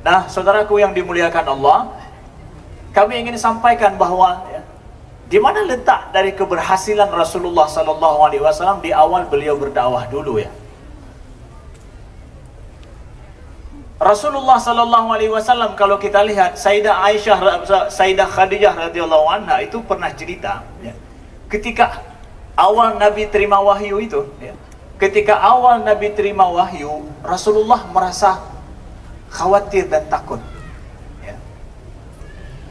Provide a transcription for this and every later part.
Nah, saudaraku yang dimuliakan Allah, kami ingin sampaikan bahwa ya, di mana letak dari keberhasilan Rasulullah SAW di awal beliau berdakwah dulu ya. Rasulullah SAW kalau kita lihat Sayyidah Khadijah radhiyallahu anha itu pernah cerita ya, ketika awal Nabi terima wahyu itu ya, ketika awal Nabi terima wahyu, Rasulullah merasa khawatir dan takut ya.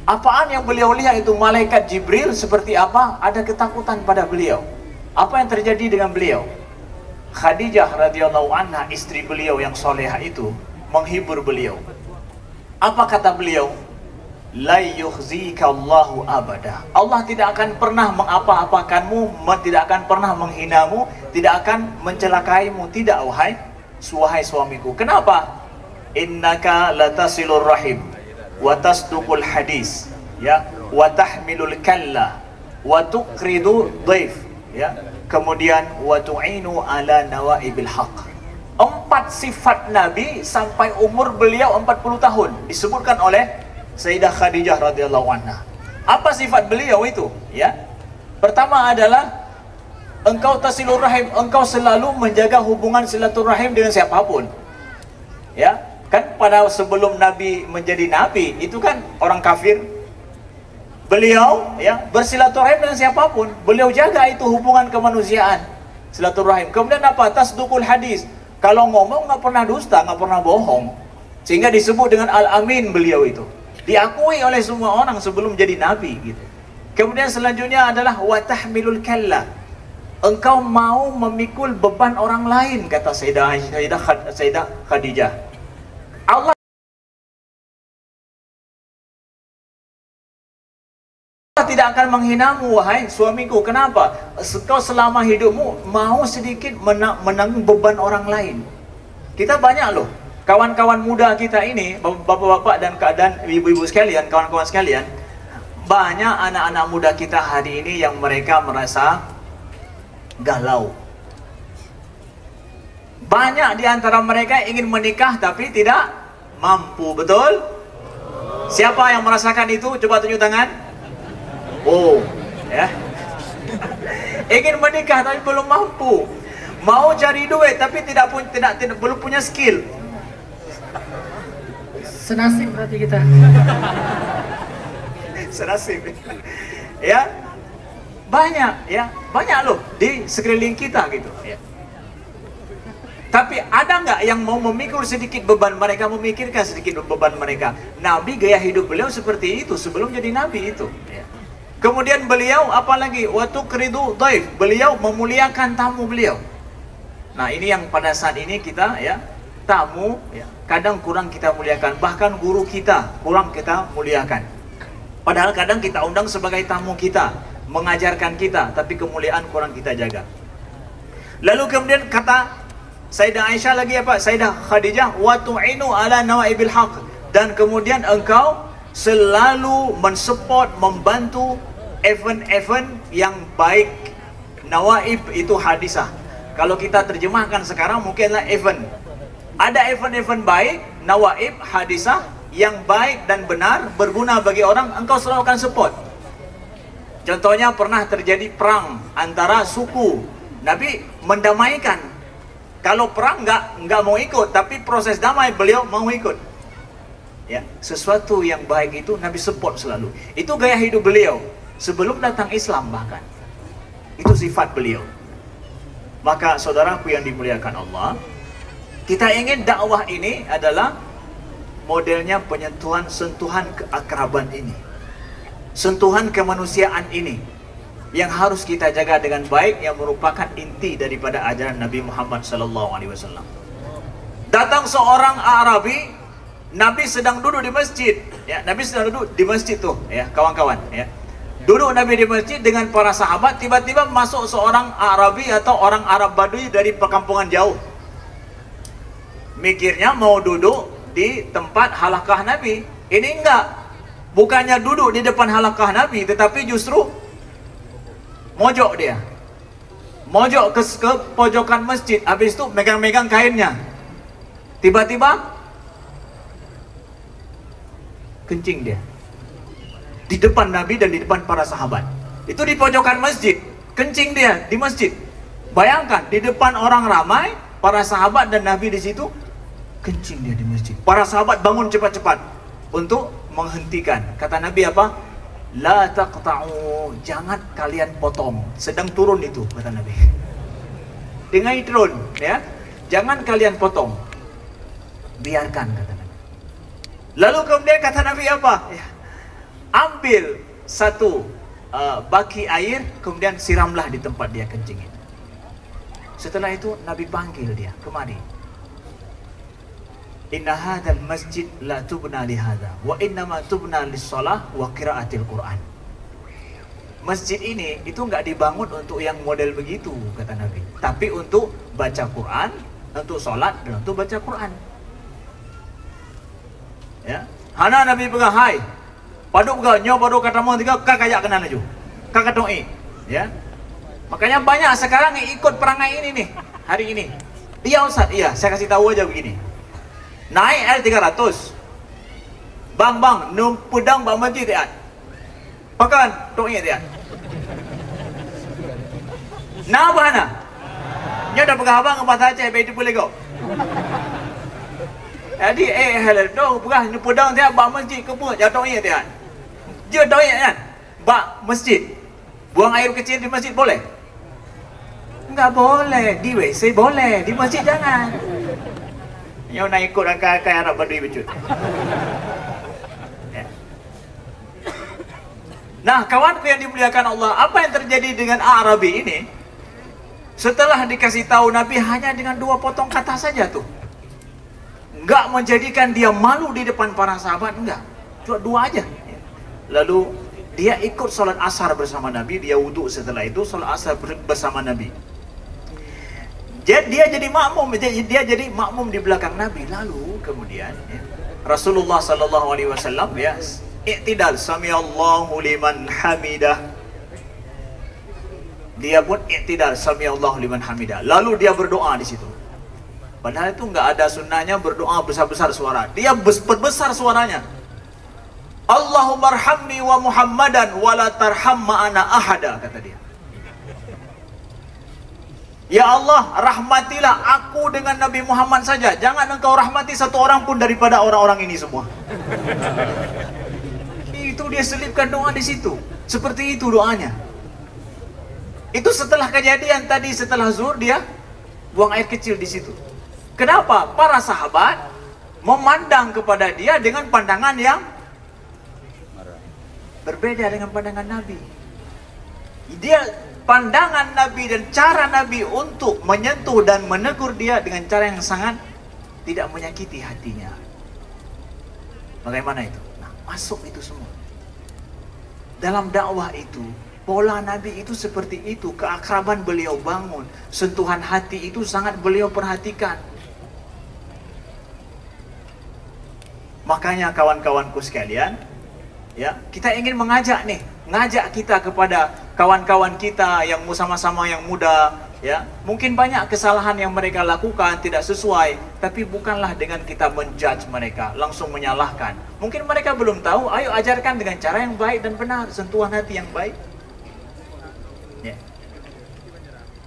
Apaan yang beliau lihat itu, malaikat Jibril seperti apa, ada ketakutan pada beliau. Apa yang terjadi dengan beliau? Khadijah radhiyallahu anha, istri beliau yang solehah itu menghibur beliau. Apa kata beliau? La yukhzika Allahu abada. Allah tidak akan pernah mengapa-apakanmu, tidak akan pernah menghinamu, tidak akan mencelakaimu, tidak wahai suamiku. Kenapa? Innaka latasilur rahim wa tasduqul hadis ya, wa tahmilul kalla wa tuqridu dhaif ya, kemudian wa tu'inu ala nawaibil haqq. 4 sifat Nabi sampai umur beliau 40 tahun disebutkan oleh Sayyidah Khadijah radhiyallahu anha. Apa sifat beliau itu? Ya. Pertama adalah engkau tasilur rahim, engkau selalu menjaga hubungan silaturahim dengan siapapun. Ya, kan pada sebelum Nabi menjadi nabi itu kan orang kafir. Beliau ya bersilaturahim dengan siapapun. Beliau jaga itu hubungan kemanusiaan, silaturahim. Kemudian apa? Tasduqul hadis. Kalau ngomong nggak pernah dusta, nggak pernah bohong, sehingga disebut dengan Al-Amin. Beliau itu diakui oleh semua orang sebelum jadi nabi gitu. Kemudian selanjutnya adalah wa tahmilul kalla. Engkau mau memikul beban orang lain, kata Sayyidah Khadijah. Allah tidak akan menghinamu wahai suamiku. Kenapa? Kau selama hidupmu mau sedikit menanggung beban orang lain. Kita banyak loh kawan-kawan muda kita ini, bapak-bapak dan ibu-ibu sekalian, kawan-kawan sekalian, banyak anak-anak muda kita hari ini yang mereka merasa galau. Banyak di antara mereka ingin menikah tapi tidak mampu, betul? Siapa yang merasakan itu? Coba tunjuk tangan. Oh, ya. Ingin menikah tapi belum mampu. Mau cari duit tapi belum punya skill. Senasib berarti kita. Senasib. Ya. Banyak ya, banyak loh di sekeliling kita gitu ya. Tapi ada nggak yang mau memikul sedikit beban mereka, memikirkan sedikit beban mereka? Nabi gaya hidup beliau seperti itu sebelum jadi nabi itu ya. Kemudian beliau apalagi waktu kridu dhaif, beliau memuliakan tamu beliau. Nah, ini yang pada saat ini kita ya, tamu ya, kadang kurang kita muliakan, bahkan guru kita kurang kita muliakan. Padahal kadang kita undang sebagai tamu kita, mengajarkan kita, tapi kemuliaan kurang kita jaga. Lalu kemudian kata Sayyidah Aisyah lagi apa? Sayyidah Khadijah, wa tu'inu ala nawaibil haq, dan kemudian engkau selalu mensupport, membantu event-event yang baik. Nawaib itu hadisah. Kalau kita terjemahkan sekarang mungkinlah event. Ada event-event baik, nawaib, hadisah yang baik dan benar, berguna bagi orang, engkau selalu akan support. Contohnya pernah terjadi perang antara suku. Nabi mendamaikan. Kalau perang nggak mau ikut, tapi proses damai beliau mau ikut. Ya, sesuatu yang baik itu Nabi support selalu. Itu gaya hidup beliau sebelum datang Islam bahkan. Itu sifat beliau. Maka saudaraku yang dimuliakan Allah, kita ingin dakwah ini adalah modelnya sentuhan keakraban ini, sentuhan kemanusiaan ini yang harus kita jaga dengan baik, yang merupakan inti daripada ajaran Nabi Muhammad SAW. Datang seorang Arabi, Nabi sedang duduk di masjid, ya, Nabi sedang duduk di masjid tuh, ya, kawan-kawan, ya. Duduk Nabi di masjid dengan para sahabat, tiba-tiba masuk seorang Arabi atau orang Arab Badui dari perkampungan jauh. Mikirnya mau duduk di tempat halakah Nabi. Ini enggak. Bukannya duduk di depan halakah Nabi, tetapi justru mojok dia. Mojok ke pojokan masjid, habis itu megang-megang kainnya. Tiba-tiba kencing dia. Di depan Nabi dan di depan para sahabat. Itu di pojokan masjid, kencing dia di masjid. Bayangkan, di depan orang ramai, para sahabat dan Nabi di situ, kencing dia di masjid. Para sahabat bangun cepat-cepat untuk menghentikan. Kata Nabi apa? La taqta'u, jangan kalian potong. Sedang turun itu, kata Nabi. Dengai turun, ya. Jangan kalian potong. Biarkan, kata Nabi. Lalu kemudian kata Nabi apa? Ya. Ambil satu baki air, kemudian siramlah di tempat dia kencing itu. Setelah itu Nabi panggil dia, kemari. Inna hadzal masjid la tubna li hadza wa innama tubna lis-shalah wa qiraatil Qur'an. Masjid ini itu enggak dibangun untuk yang model begitu, kata Nabi, tapi untuk baca Quran, untuk salat dan untuk baca Quran. Ya. Hana Nabi pegang, hai. Paduk ke nyo paduk kata mau tiga ka kayak kena laju. Ka katoi, ya. Makanya banyak sekarang yang ikut perangai ini nih, hari ini. Iya Ustaz, iya, saya kasih tahu aja begini. Naik L300. Bang, pedang bang mati tiat. Pakan, toknya tiat. Nah, bahana. Nya dah pegang abang apa saja, baik itu boleh kau. Jadi, helal dong, pegang ni pedang tiat bang masjid ke pun, jatuhnya tiat. Dia toknya kan, bang masjid. Buang air kecil di masjid boleh? Enggak boleh, di WC boleh, di masjid jangan. Yang nak ikut angka-angka Arab Badui becut. Ya. Nah, kawanku yang dimuliakan Allah, apa yang terjadi dengan Arabi ini? Setelah dikasih tahu Nabi hanya dengan 2 potong kata saja tuh. Enggak menjadikan dia malu di depan para sahabat, enggak. Cuma 2 aja. Lalu dia ikut sholat asar bersama Nabi, dia wudhu setelah itu sholat asar bersama Nabi. Dia jadi makmum, dia jadi makmum di belakang Nabi. Lalu kemudian ya, Rasulullah sallallahu alaihi wasallam ya, i'tidal samiallahu liman hamidah. Dia pun i'tidal samiallahu liman hamidah. Lalu dia berdoa di situ. Padahal itu enggak ada sunnahnya berdoa besar-besar suara. Dia besar suaranya. Allahumma arhamni wa Muhammadan wa la tarham ma'ana ahada, kata dia. Ya Allah, rahmatilah aku dengan Nabi Muhammad saja. Jangan engkau rahmati satu orang pun daripada orang-orang ini semua. Itu dia selipkan doa di situ. Seperti itu doanya. Itu setelah kejadian tadi, setelah zuhur dia buang air kecil di situ. Kenapa? Para sahabat memandang kepada dia dengan pandangan yang berbeda dengan pandangan Nabi. Pandangan Nabi dan cara Nabi untuk menyentuh dan menegur dia dengan cara yang sangat tidak menyakiti hatinya. Bagaimana itu? Nah, masuk itu semua. Dalam dakwah itu, pola Nabi itu seperti itu. Keakraban beliau bangun. Sentuhan hati itu sangat beliau perhatikan. Makanya kawan-kawanku sekalian, ya, kita ingin mengajak kita kepada kawan-kawan kita yang sama-sama yang muda, ya. Mungkin banyak kesalahan yang mereka lakukan tidak sesuai, tapi bukanlah dengan kita menjudge mereka, langsung menyalahkan. Mungkin mereka belum tahu, ayo ajarkan dengan cara yang baik dan benar, sentuhan hati yang baik. Ya.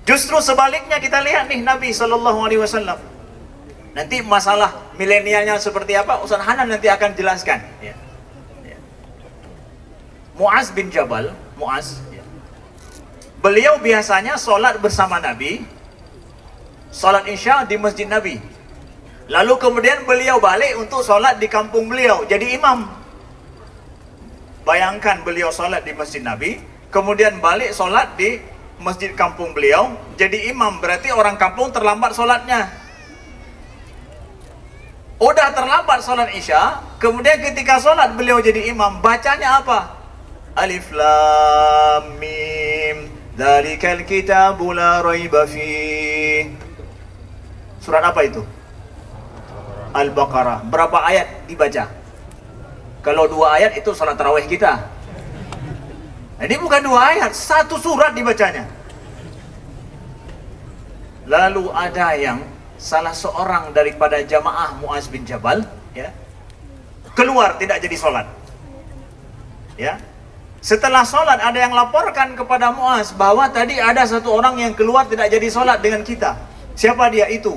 Justru sebaliknya kita lihat nih Nabi SAW. Nanti masalah milenialnya seperti apa, Ustaz Hanan nanti akan jelaskan. Ya. Muaz bin Jabal, ya. Beliau biasanya sholat bersama Nabi, sholat Isya di masjid Nabi. Lalu kemudian beliau balik untuk sholat di kampung beliau, jadi imam. Bayangkan beliau sholat di masjid Nabi, kemudian balik sholat di masjid kampung beliau, jadi imam. Berarti orang kampung terlambat sholatnya. Udah terlambat sholat Isya, kemudian ketika sholat beliau jadi imam, bacanya apa? Alif Lam Mim Dzalikal kitabu la raiba fi. Surat apa itu? Al-Baqarah. Berapa ayat dibaca? Kalau 2 ayat itu salat tarawih kita. Ini bukan 2 ayat, 1 surat dibacanya. Lalu ada yang salah seorang daripada jamaah Muaz bin Jabal, ya, keluar tidak jadi sholat. Ya, setelah sholat ada yang laporkan kepada Muaz bahwa tadi ada satu orang yang keluar tidak jadi sholat dengan kita. Siapa dia itu?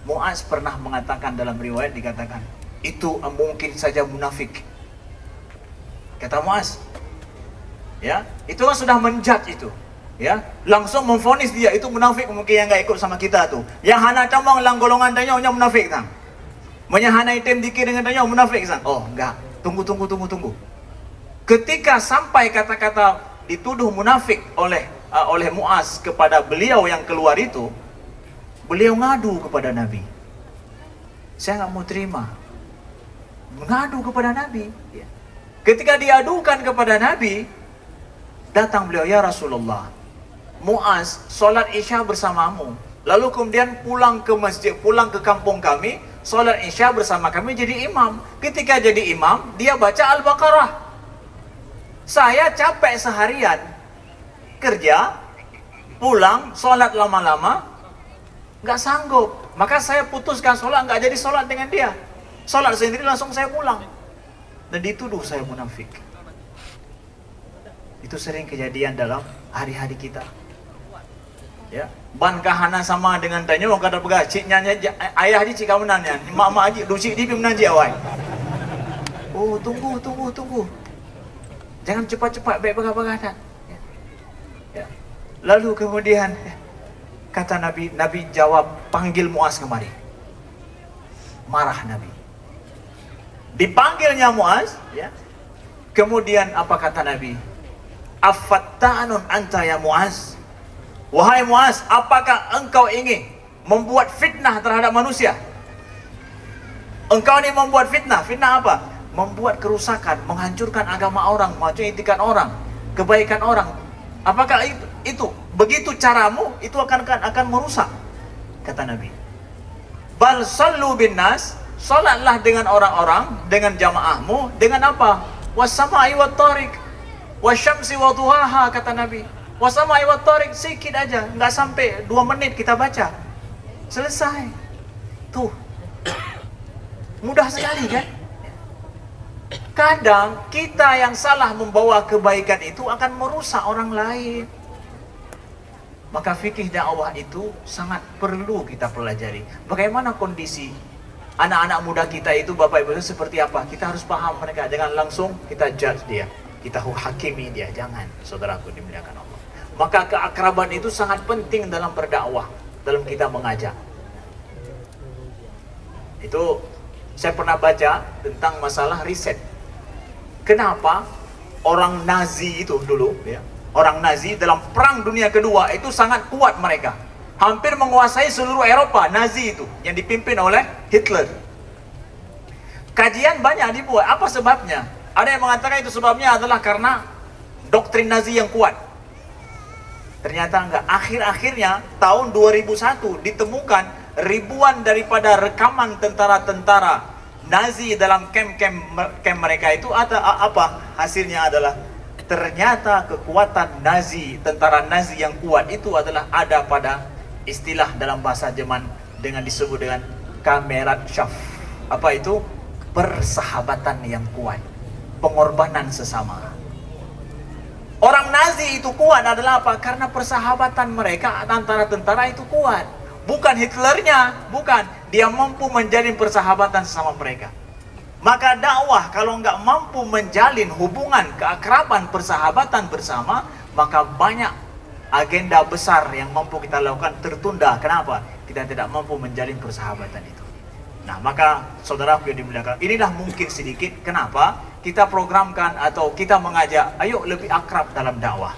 Muaz pernah mengatakan, dalam riwayat dikatakan, itu mungkin saja munafik. Kata Muaz, ya, itu kan sudah menjudge itu, ya, langsung memvonis dia itu munafik, mungkin yang nggak ikut sama kita tuh. Yang hana camang lang golongan tanya munafik tang. Menyahana item dikir dengan tanya munafik sang. Oh, enggak. Tunggu. Ketika sampai kata-kata dituduh munafik oleh Muaz kepada beliau yang keluar itu, beliau ngadu kepada Nabi. Saya nggak mau terima. Mengadu kepada Nabi. Ketika diadukan kepada Nabi, datang beliau, ya Rasulullah, Muaz sholat Isya bersamamu, lalu kemudian pulang ke masjid, pulang ke kampung kami, sholat Isya bersama kami jadi imam. Ketika jadi imam, dia baca Al-Baqarah. Saya capek seharian kerja, pulang, sholat lama-lama, nggak sanggup. Maka saya putuskan sholat, nggak jadi sholat dengan dia. Sholat sendiri langsung saya pulang. Dan dituduh saya munafik. Itu sering kejadian dalam hari-hari kita. Ya, ban kahana sama dengan tanya orang kata pegang cik nyanyi ayah ji cik kawanan ya mak ji ducik di pimnan ji awai. Oh, tunggu. Jangan cepat-cepat baik pegang-pegang. Ya. Lalu kemudian kata Nabi jawab, panggil Muaz kemari. Marah Nabi. Dipanggilnya Muaz, ya. Kemudian apa kata Nabi? Afattanun anta ya Muaz. Wahai Muaz, apakah engkau ingin membuat fitnah terhadap manusia? Engkau ini membuat fitnah. Fitnah apa? Membuat kerusakan, menghancurkan agama orang, menghancurkan etikat orang, kebaikan orang. Apakah itu begitu caramu, itu akan merusak? Kata Nabi. Bal sallu bin nas, salatlah dengan orang-orang, dengan jamaahmu, dengan apa? Wassama'i wat tariq, wasyamsi wa duhaha, kata Nabi. Wassama'i wat tariq, sedikit aja, nggak sampai 2 menit kita baca, selesai. Tuh, mudah sekali kan? Kadang kita yang salah membawa kebaikan itu akan merusak orang lain. Maka fikih dakwah itu sangat perlu kita pelajari. Bagaimana kondisi anak-anak muda kita itu, Bapak Ibu, seperti apa? Kita harus paham mereka. Jangan langsung kita judge dia, kita hakimi dia. Jangan, saudaraku dimuliakan Allah. Maka keakraban itu sangat penting dalam berdakwah, dalam kita mengajak. Itu saya pernah baca tentang masalah riset. Kenapa orang Nazi itu dulu, ya, orang Nazi dalam Perang Dunia Kedua itu sangat kuat mereka. Hampir menguasai seluruh Eropa, Nazi itu, yang dipimpin oleh Hitler. Kajian banyak dibuat, apa sebabnya? Ada yang mengatakan itu sebabnya adalah karena doktrin Nazi yang kuat. Ternyata enggak. Akhir-akhirnya tahun 2001 ditemukan ribuan daripada rekaman tentara-tentara Nazi dalam camp mereka itu. Apa hasilnya adalah ternyata kekuatan Nazi, tentara Nazi yang kuat itu adalah ada pada istilah dalam bahasa Jerman dengan disebut dengan Kameradschaft. Apa itu? Persahabatan yang kuat, pengorbanan sesama. Orang Nazi itu kuat adalah apa? Karena persahabatan mereka antara tentara itu kuat. Bukan Hitlernya, bukan. Dia mampu menjalin persahabatan sesama mereka. Maka dakwah kalau nggak mampu menjalin hubungan, keakraban, persahabatan bersama, maka banyak agenda besar yang mampu kita lakukan tertunda. Kenapa? Kita tidak mampu menjalin persahabatan itu. Nah, maka saudara yang dimuliakan, inilah mungkin sedikit kenapa kita programkan atau kita mengajak, ayo lebih akrab dalam dakwah.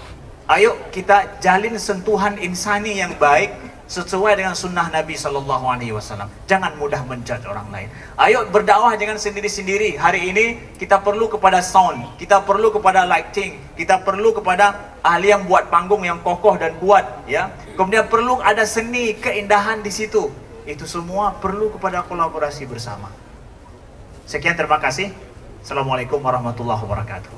Ayo kita jalin sentuhan insani yang baik sesuai dengan sunnah Nabi SAW. Jangan mudah menjudge orang lain. Ayo berdakwah jangan sendiri-sendiri. Hari ini kita perlu kepada sound, kita perlu kepada lighting, kita perlu kepada ahli yang buat panggung yang kokoh dan kuat, ya. Kemudian perlu ada seni, keindahan di situ. Itu semua perlu kepada kolaborasi bersama. Sekian, terima kasih. Assalamualaikum warahmatullahi wabarakatuh.